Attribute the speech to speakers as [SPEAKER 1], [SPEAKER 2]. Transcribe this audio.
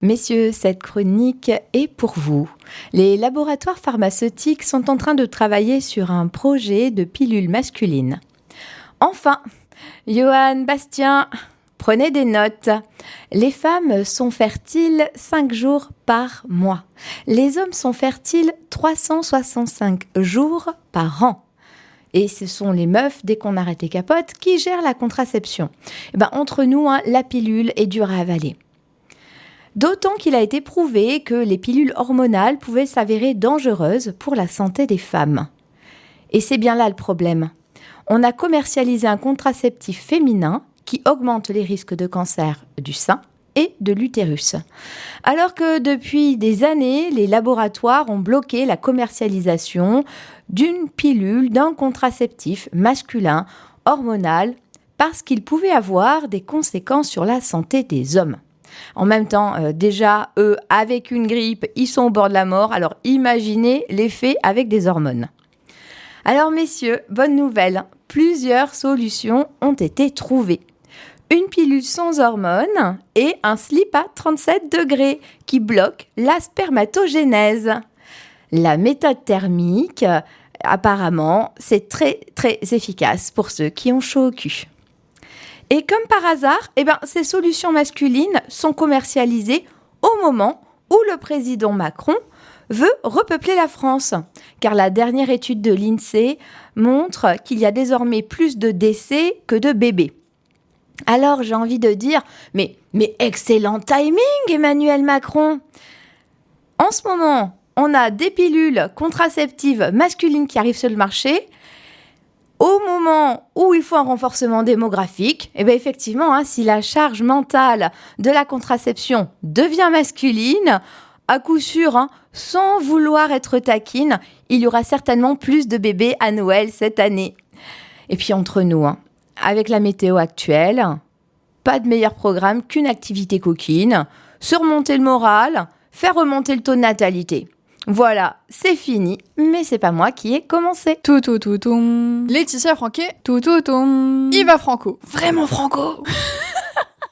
[SPEAKER 1] Messieurs, cette chronique est pour vous. Les laboratoires pharmaceutiques sont en train de travailler sur un projet de pilule masculine. Enfin, Johann Bastien, prenez des notes. Les femmes sont fertiles 5 jours par mois. Les hommes sont fertiles 365 jours par an. Et ce sont les meufs, dès qu'on arrête les capotes, qui gèrent la contraception. Entre nous, la pilule est dure à avaler. D'autant qu'il a été prouvé que les pilules hormonales pouvaient s'avérer dangereuses pour la santé des femmes. Et c'est bien là le problème. On a commercialisé un contraceptif féminin qui augmente les risques de cancer du sein et de l'utérus. Alors que depuis des années, les laboratoires ont bloqué la commercialisation d'une pilule, d'un contraceptif masculin hormonal parce qu'il pouvait avoir des conséquences sur la santé des hommes. En même temps, déjà, eux, avec une grippe, ils sont au bord de la mort. Alors, imaginez l'effet avec des hormones. Alors, messieurs, bonne nouvelle. Plusieurs solutions ont été trouvées. Une pilule sans hormones et un slip à 37 degrés qui bloque la spermatogénèse. La méthode thermique, apparemment, c'est très, très efficace pour ceux qui ont chaud au cul. Et comme par hasard, ces solutions masculines sont commercialisées au moment où le président Macron veut repeupler la France. Car la dernière étude de l'INSEE montre qu'il y a désormais plus de décès que de bébés. Alors j'ai envie de dire, mais excellent timing Emmanuel Macron. En ce moment, on a des pilules contraceptives masculines qui arrivent sur le marché. Au moment où il faut un renforcement démographique, effectivement, si la charge mentale de la contraception devient masculine, à coup sûr, sans vouloir être taquine, il y aura certainement plus de bébés à Noël cette année. Et puis entre nous, avec la météo actuelle, pas de meilleur programme qu'une activité coquine, surmonter le moral, faire remonter le taux de natalité. Voilà, c'est fini, mais c'est pas moi qui ai commencé.
[SPEAKER 2] Laetitia Franquet. Yva Franco.
[SPEAKER 1] Vraiment Franco.